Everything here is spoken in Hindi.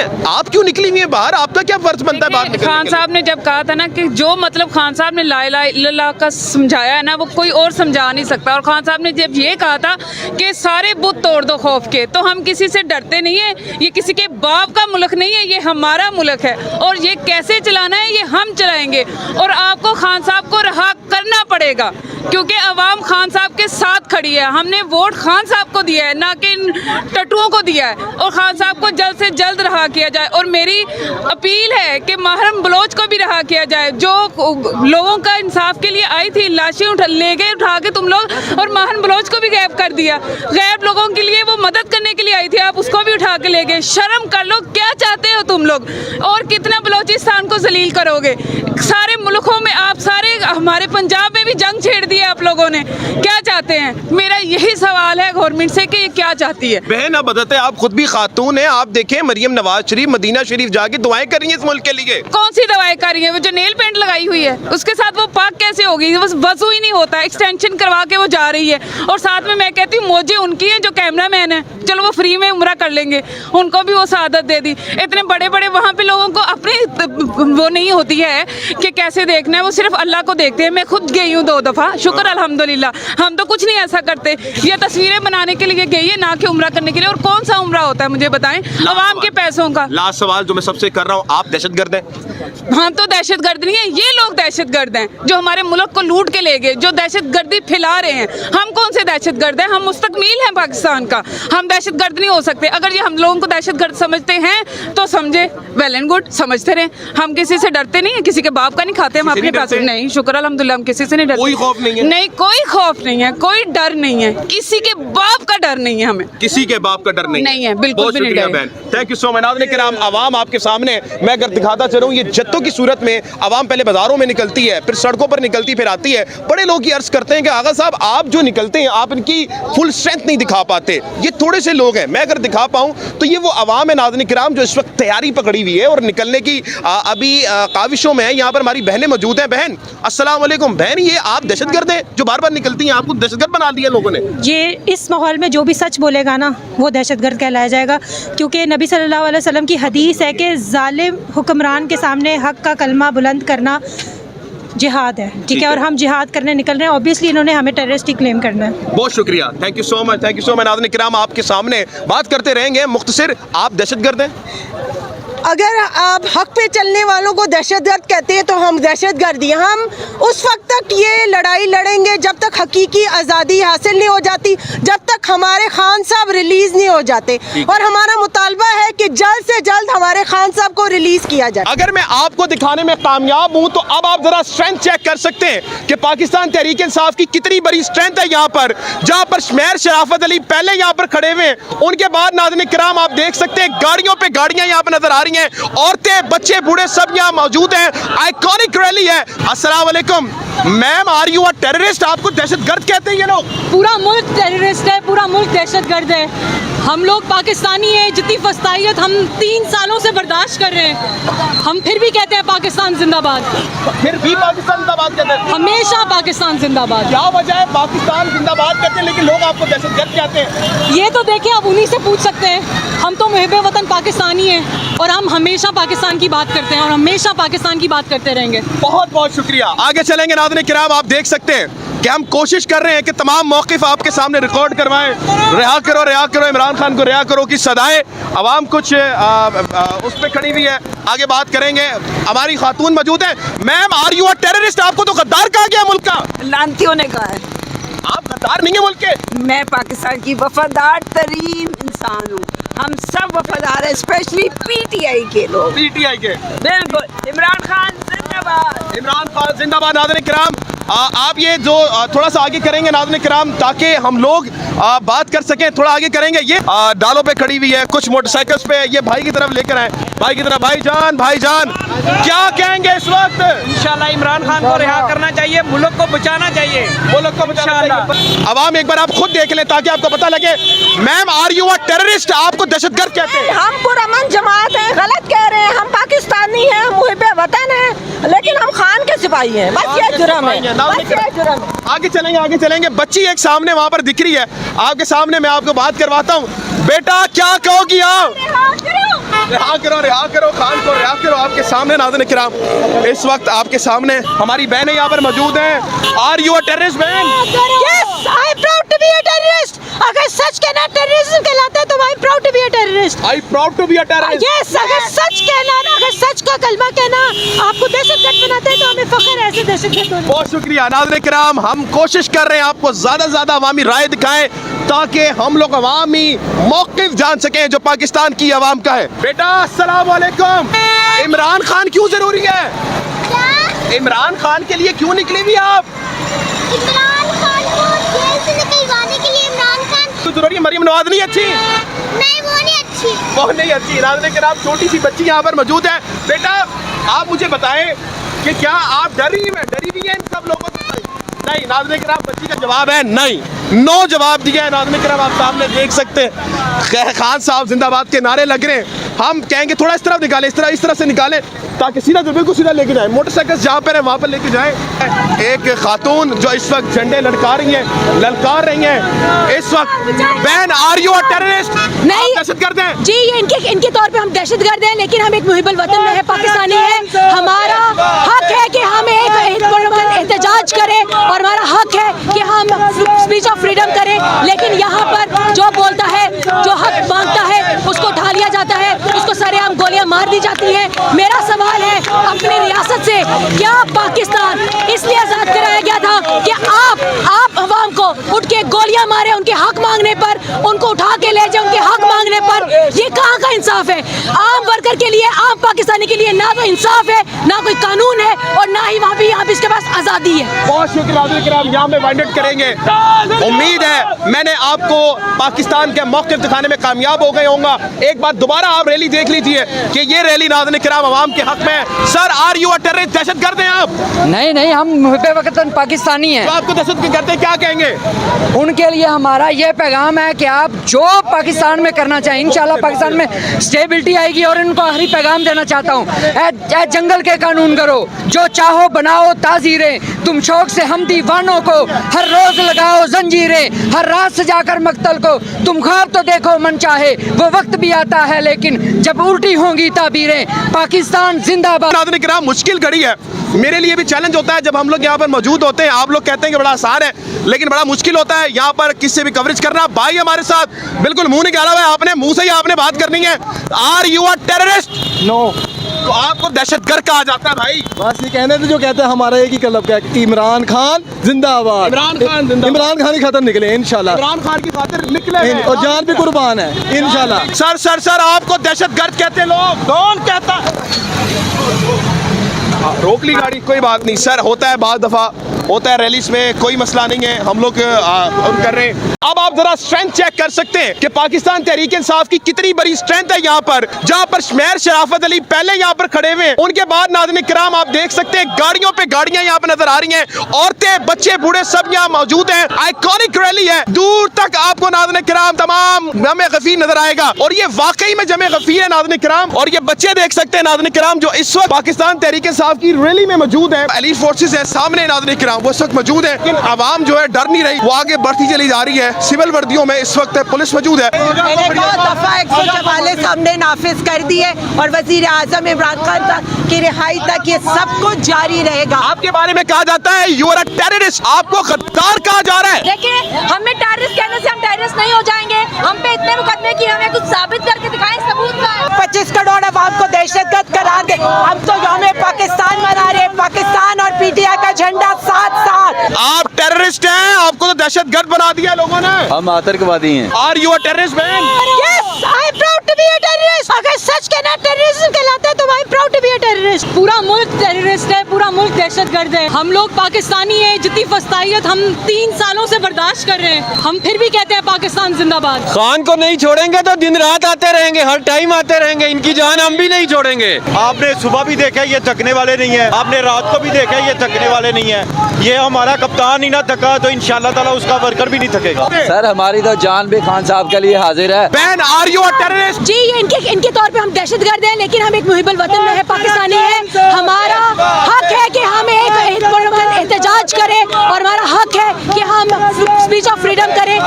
आप क्यों निकली हुई है बाहर? आपका क्या फर्ज बनता है बाहर निकलने खान साहब ने जब कहा था ना कि जो मतलब खान साहब ने ला इलाहा इल्लल्लाह का समझाया है ना, वो कोई और समझा नहीं सकता। और खान साहब ने जब ये कहा था कि सारे बुत तोड़ दो खौफ के, तो हम किसी से डरते नहीं है। ये किसी के बाप का मुल्क नहीं है, ये हमारा मुल्क है और ये कैसे चलाना है ये हम चलाएंगे। और आपको खान साहब को रहा करना पड़ेगा क्योंकि अवाम खान साहब के साथ खड़ी है। हमने वोट खान साहब को दिया है, ना कि इन टटुओं को दिया है। और खान साहब को जल्द से जल्द रहा किया जाए। और मेरी अपील है कि महरम बलोच को भी रहा किया जाए, जो लोगों का इंसाफ के लिए आई थी। लाशें ले गए उठा के तुम लोग, और महरम बलोच को भी गायब कर दिया। गैर लोगों के लिए वो मदद करने के लिए आई थी, आप उसको भी उठा के ले गए। शर्म कर लो, क्या चाहते हो तुम लोग? और कितना बलोचिस्तान को जलील करोगे? सारे मुल्कों में आप सारे, हमारे पंजाब में भी जंग छेड़ दी आप लोगों ने, क्या चाहते हैं? मेरा यही सवाल है गवर्नमेंट से कि ये क्या चाहती है। बहन अब बदत है, आप खुद भी खातून है, आप देखें मरियम नवाज शरीफ मदीना शरीफ जाके दुआएं कर रही है इस मुल्क के लिए। कौन सी दवाएं कर रही है? वो जो नेल पेंट लगाई हुई है उसके साथ वो पाक कैसे होगी? बस वजू ही नहीं होता, एक्सटेंशन करवा के वो जा रही है। और साथ में मैं कहती हूँ मौजे उनकी है जो कैमरा मैन है, चलो वो फ्री में उम्रा कर लेंगे, उनको भी वो सआदत दे दी। इतने बड़े बड़े वहाँ पे लोगों को अपनी वो नहीं होती है कि कैसे देखना है, वो सिर्फ अल्लाह को देखते हैं। मैं खुद गई हूँ 2 दफ़ा, शुक्र अल्हम्दुलिल्लाह। हम तो कुछ नहीं ऐसा करते, ये तस्वीरें बनाने के लिए गई है, ना कि उम्रा करने के लिए। और कौन सा उम्रा होता है मुझे बताएं, अवाम के पैसों का। लास्ट सवाल जो मैं सबसे कर रहा हूँ, आप दहशतगर्द हैं? हम तो दहशतगर्द नहीं है, ये लोग दहशतगर्द हैं जो हमारे मुल्क को लूट के ले गए, जो दहशतगर्दी फैला रहे हैं। हम कौन से दहशतगर्द हैं? हम मुस्तकमील हैं पाकिस्तान का, हम दहशतगर्द नहीं हो सकते। अगर ये हम लोगों को दहशतगर्द समझते हैं तो समझे, वेल एंड गुड, समझते रहे। हम किसी से डरते नहीं है, किसी के बाप का नहीं खाते हम अपने पास। नहीं, शुक्र अल्हम्दुलिल्लाह, हम किसी से नहीं डरते। कोई खौफ नहीं है? नहीं, कोई खौफ नहीं है, कोई डर नहीं है, किसी के बाप का डर नहीं है हमें। किसी के बाप का डर नहीं है, बिल्कुल भी नहीं डर। बहन, थैंक यू सो मच। नाज़रीन किराम, आवाम आपके सामने मैं अगर दिखाता चलूँ, ये जत्तों की सूरत में आवाम पहले बाजारों में निकलती है, फिर सड़कों पर निकलती, फिर आती है। बड़े लोग ये अर्ज करते हैं कि आगा साहब आप जो निकलते हैं आप इनकी फुल स्ट्रेंथ नहीं दिखा पाते। ये थोड़े से लोग हैं, मैं अगर दिखा पाऊँ तो ये वो आवाम है नाज़रीन किराम जो इस वक्त तैयारी पकड़ी हुई है और निकलने की अभी काविशों में है। यहाँ पर हमारी बहनें मौजूद हैं। बहन अस्सलाम वालेकुम। बहन, ये आप दहशतगर्द हैं जो बार बार निकलती हैं? आपको दहशतगर्द बना दिया लोगों ने। ये इस माहौल में जो भी सच बोलेगा ना वो दहशतगर्द कहलाया जाएगा, क्योंकि नबी सल्लल्लाहु अलैहि वसल्लम की हदीस है कि जालिम हुक्मरान के सामने हक का कलमा बुलंद करना जिहाद है, ठीक है? और हम जिहाद करने निकल रहे हैं। ऑब्वियसली इन्होंने हमें टेररिस्ट ही क्लेम करना है। बहुत शुक्रिया, thank you so much, thank you so much. नाज़रीन किराम, आपके सामने बात करते रहेंगे। मुख्तसर, आप दहशतगर्द हैं? अगर आप हक पे चलने वालों को दहशतगर्द कहते हैं तो हम दहशतगर्द हैं। हम उस वक्त तक ये लड़ाई लड़ेंगे जब तक हकीकी आज़ादी हासिल नहीं हो जाती, जब तक हमारे खान साहब रिलीज़ नहीं हो जाते। और हमारा मुतालबा है कि जल्द से जल्द हमारे खान साहब को रिलीज़ किया जाए। अगर मैं आपको दिखाने में कामयाब हूँ तो अब आप जरा स्ट्रेंथ चेक कर सकते हैं कि पाकिस्तान तहरीक इंसाफ की कितनी बड़ी स्ट्रेंथ है। यहाँ पर जहाँ पर शमेर शराफत अली पहले यहाँ पर खड़े हुए हैं, उनके बाद नाज़रीन किराम आप देख सकते हैं गाड़ियों पे गाड़ियाँ यहाँ पर नजर आ रही हैं, औरतें बच्चे बूढ़े सब यहाँ मौजूद हैं। आइकॉनिक रैली है। अस्सलाम वालेकुम ma'am, are you a terrorist? आपको दहशतगर्द कहते हैं ये लोग? पूरा मुल्क टेररिस्ट है, पूरा मुल्क दहशतगर्द है। हम लोग पाकिस्तानी हैं, जितनी फस्तायत हम 3 सालों से बर्दाश्त कर रहे हैं, हम फिर भी कहते हैं पाकिस्तान जिंदाबाद। फिर भी पाकिस्तान जिंदाबाद कहते हैं? हमेशा पाकिस्तान जिंदाबाद। क्या वजह है पाकिस्तान जिंदाबाद कहते हैं लेकिन लोग आपको दहशतगर्द कहते हैं? ये तो देखिए, आप उन्हीं से पूछ सकते हैं। हम तो मुहिब्बे वतन पाकिस्तानी हैं और हम हमेशा पाकिस्तान की बात करते हैं और हमेशा पाकिस्तान की बात करते रहेंगे। बहुत बहुत शुक्रिया। आगे चलेंगे नाज़रीन किराम, आप देख सकते हैं कि हम कोशिश कर रहे हैं कि तमाम मौक़िफ़ आपके सामने रिकॉर्ड करवाएं। रिहा करो इमरान खान को रिहा करो की सदाएं आवाम कुछ उस पर खड़ी हुई है। आगे बात करेंगे, हमारी खातून मौजूद है। Ma'am, are you a terrorist? आपको तो गद्दार कहा गया मुल्क का। लानतियों ने कहा है। आप गद्दार नहीं है मुल्क के? मैं पाकिस्तान की वफादार तरीन इंसान हूँ। हम सब वफादार हैं, स्पेशली पीटीआई के लोग। पीटीआई के? बिल्कुल। इमरान खान जिंदाबाद। इमरान खान जिंदाबाद। नाज़रीन किराम, आप ये जो थोड़ा सा आगे करेंगे नाज़रीन किराम ताकि हम लोग बात कर सकें, थोड़ा आगे करेंगे। ये डालों पे खड़ी हुई है, कुछ मोटरसाइकिल्स पे। ये भाई की तरफ लेकर आए, भाई की तरफ। भाईजान क्या कहेंगे इस वक्त? इंशाल्लाह इमरान खान को रिहा करना चाहिए, मुल्क को बचाना चाहिए, मुल्क को बचाना चाहिए। अवाम एक बार आप खुद देख लें ताकि आपको पता लगे। Ma'am, are you a terrorist? आपको दहशतगर्द कहते हैं? हम पुरअमन जमात हैं, गलत कह रहे हैं। हम पाकिस्तानी हैं, हम मुहिब्बे वतन हैं, लेकिन हम खान के सिपाही हैं। बस ये जुर्म है, बस ये जुर्म है। आगे चलेंगे। बच्ची एक सामने वहाँ पर दिख रही है, आपके सामने मैं आपको बात करवाता हूँ। बेटा क्या कहोगी आप? रिहा करो खान को, रिहा करो। आपके सामने नाज़रीन किराम, इस वक्त आपके सामने हमारी बहनें यहाँ पर मौजूद हैं। आर यू अ टेररिस्ट बहन? Yes, I am proud to be a terrorist. अगर सच कहना टेररिज्म कहलाता है तो I am proud to be a terrorist. I proud to be a terrorist. Yes, अगर सच कहना ना, अगर सच का कलमा कहना आपको दहशतगर्द बनाता है तो हमें फख्र है ऐसे दहशतगर्द होने। बहुत शुक्रिया नाज़रीन किराम, हम कोशिश कर रहे हैं आपको ज़्यादा से ज़्यादा अवामी राय दिखाएं ताकि हम लोग अवामी मौक़िफ़ जान सकें जो पाकिस्तान की आवाम का है। बेटा अस्सलाम वालेकुम। इमरान खान क्यों ज़रूरी है? इमरान खान के लिए क्यों निकली भी आप? इमरान खान को जेल से निकलवाने के लिए इमरान खान तो जरूरी है। मरीम नवाज नहीं अच्छी? नहीं, वो नहीं अच्छी। वो नहीं अच्छी। नाज़रीन किराम, छोटी सी बच्ची यहाँ पर मौजूद है। बेटा आप मुझे बताएं कि क्या आप डरी हुई हैं इन सब लोगों से? नहीं। नाज़रीन किराम, बच्ची का जवाब है नहीं। नो जवाब दिया है। नाज़रीन किराम, आप सामने देख सकते हैं खान साहब जिंदाबाद के नारे लग रहे हैं। हम कहेंगे थोड़ा इस तरफ निकालें, इस तरह से निकालें ताकि सीधा बिल्कुल सीधा लेके जाए। मोटरसाइकिल जहाँ पर है वहाँ पर लेके जाए। एक खातून जो इस वक्त झंडे ललकार रही हैं इस वक्त। बहन, आर यू अ टेररिस्ट? नहीं। दहशतगर्द हैं जी, ये इनके तौर पे हम दहशतगर्द हैं, लेकिन हम एक मुहिबुल वतन में है, पाकिस्तानी है। हमारा हक है कि हम एक एहतजाज करें और हमारा हक है कि हम स्पीच ऑफ फ्रीडम करें, लेकिन यहाँ पर जो बोलता है, जो हक मांगता है, उसको ढा लिया जाता है, उसको सरेआम गोलियां मार दी जाती हैं। मेरा सवाल है अपनी रियासत से, क्या पाकिस्तान इसलिए आज़ाद कराया गया था कि आप अवाम को उठ के गोलियां मारे उनके हक मांगने पर, उनको उठा के ले जाए उनके हक मांगने पर? ये कहाँ का इंसाफ है? आम वर्कर के लिए, आम पाकिस्तानी के लिए ना तो इंसाफ है, ना कोई कानून है, और ना ही वहाँ भी यहाँ इसके पास आज़ादी है। बहुत शुक्रिया नाज़रीन किराम, यहाँ में वाइंड अप करेंगे। उम्मीद है मैंने आपको पाकिस्तान के मौक़िफ़ दिखाने में कामयाब हो गए होंगे। एक बार दोबारा आप रैली देख लीजिए कि ये रैली नाज़रीन किराम अवाम के हक में है। Sir, are you a terrorist? दहशतगर्द हैं आप? नहीं, हम मुहिब वतन पाकिस्तानी हैं। तो आपको दहशतगर्द करते हैं, क्या कहेंगे? उनके लिए हमारा ये पैगाम है कि आप जो पाकिस्तान में करना चाहें, इंशाल्लाह पाकिस्तान में स्टेबिलिटी आएगी। और इनको आखिरी पैगाम देना चाहता हूँ, जंगल के कानून करो, जो चाहो बनाओ ताजीरें, तुम शौक से हम दीवानों को हर रोज लगाओ जंजीरें, हर रात सजाकर मक्तल को तुम ख्वाब तो देखो मन चाहे, वो वक्त भी आता है लेकिन जब उल्टी होंगी ताबीरें, पाकिस्तान जिंदाबाद। नाज़रीन किराम, मुश्किल घड़ी है, मेरे लिए भी चैलेंज होता है जब हम लोग यहाँ पर मौजूद होते हैं। आप लोग कहते हैं कि बड़ा आसान है, लेकिन बड़ा मुश्किल होता है यहाँ पर किसी भी कवरेज करना। भाई हमारे साथ बिल्कुल मुंह निकाला हुआ है, आपने मुंह से ही आपने बात करनी है। Are you a terrorist? No. तो आपको दहशतगर्द कहा जाता है भाई? बस ये कहने थे जो कहते हैं, हमारा एक ही कलब क्या है, इमरान खान जिंदाबाद। इमरान खान जिंदाबाद। इमरान खान की खातिर निकले इंशाल्लाह। इमरान खान की खातिर निकले और जान भी कुर्बान है इंशाल्लाह। सर आपको दहशतगर्द कहते हैं लोग? कौन कहता? रोक ली गाड़ी, कोई बात नहीं सर, होता है बाद दफा, होता है रैलीज में, कोई मसला नहीं है, हम लोग कर रहे हैं। अब आप जरा स्ट्रेंथ चेक कर सकते हैं कि पाकिस्तान तहरीक इंसाफ की कितनी बड़ी स्ट्रेंथ है यहाँ पर, जहाँ पर शमेर शराफत अली पहले यहाँ पर खड़े हुए हैं, उनके बाद नाज़रीन किराम आप देख सकते हैं गाड़ियों पे गाड़ियां यहाँ पे नजर आ रही हैं, औरतें बच्चे बूढ़े सब यहाँ मौजूद हैं। आइकॉनिक रैली है, दूर तक आपको नाज़रीन किराम तमाम जमे गफीर नजर आएगा, और ये वाकई में जमे गफीर है नाज़रीन किराम। और ये बच्चे देख सकते हैं नाज़रीन किराम जो इस वक्त पाकिस्तान तहरीक इंसाफ की रैली में मौजूद है। एलीट फोर्सेस है सामने नाज़रीन किराम, वो इस वक्त मौजूद है, लेकिन आवाम जो है डर नहीं रही, वो आगे बढ़ती चली जा रही है। सिविल वर्दियों में इस वक्त पुलिस मौजूद है। मैंने कहा दफा 144 हमने नाफिज कर दी है, और वजीर आजम इमरान खान की रिहाई तक ये सब कुछ जारी रहेगा। आपके बारे में कहा जाता है यू आर अ टेररिस्ट, आपको गद्दार कहा जा रहा है। देखिए, हमें टेररिस्ट कहने से हम टेररिस्ट नहीं हो जाएंगे। हम पे इतने मुकदमे की, हमें कुछ साबित करके दिखाएं, सबूत का। 25 करोड़ अवाम को दहशतगर्द करार दे। हम तो यौम पाकिस्तान मना रहे, पाकिस्तान और पीटीआई का झंडा साथ साथ। आप टेररिस्ट हैं, आपको तो दहशतगर्द बना दिया लोगों ने। हम आतंकवादी हैं। Are you a terrorist man? Yes, I am proud to be a terrorist. अगर सच कहना टेररिज्म कहलाता है तो I am proud to be a terrorist. पूरा मुल्क टेररिस्ट है, पूरा मुल्क दहशतगर्द है। हम लोग पाकिस्तानी हैं, जितनी फस्तायत हम 3 सालों से बर्दाश्त कर रहे हैं, हम फिर भी कहते हैं पाकिस्तान जिंदाबाद। खान को नहीं छोड़ेंगे तो दिन रात आते रहेंगे, हर टाइम आते रहेंगे, इनकी जान हम भी नहीं छोड़ेंगे। आपने सुबह भी देखा ये थकने वाले नहीं है, आपने रात को भी देखा ये थकने वाले नहीं है। ये हमारा कप्तान ही ना थका तो इंशाल्लाह ताला उसका वर्कर भी नहीं थकेगा। सर, हमारी तो जान भी खान साहब के लिए हाजिर है। बैन, आर यू अ टेररिस्ट? जी, ये इनके तौर पे हम दहशतगर्द हैं, लेकिन हम एक मुहिबुल वतन में है, पाकिस्तानी है। हमारा हक है कि हम एक एहतजाज करें और हमारा हक है कि हम स्पीच ऑफ फ्रीडम करें।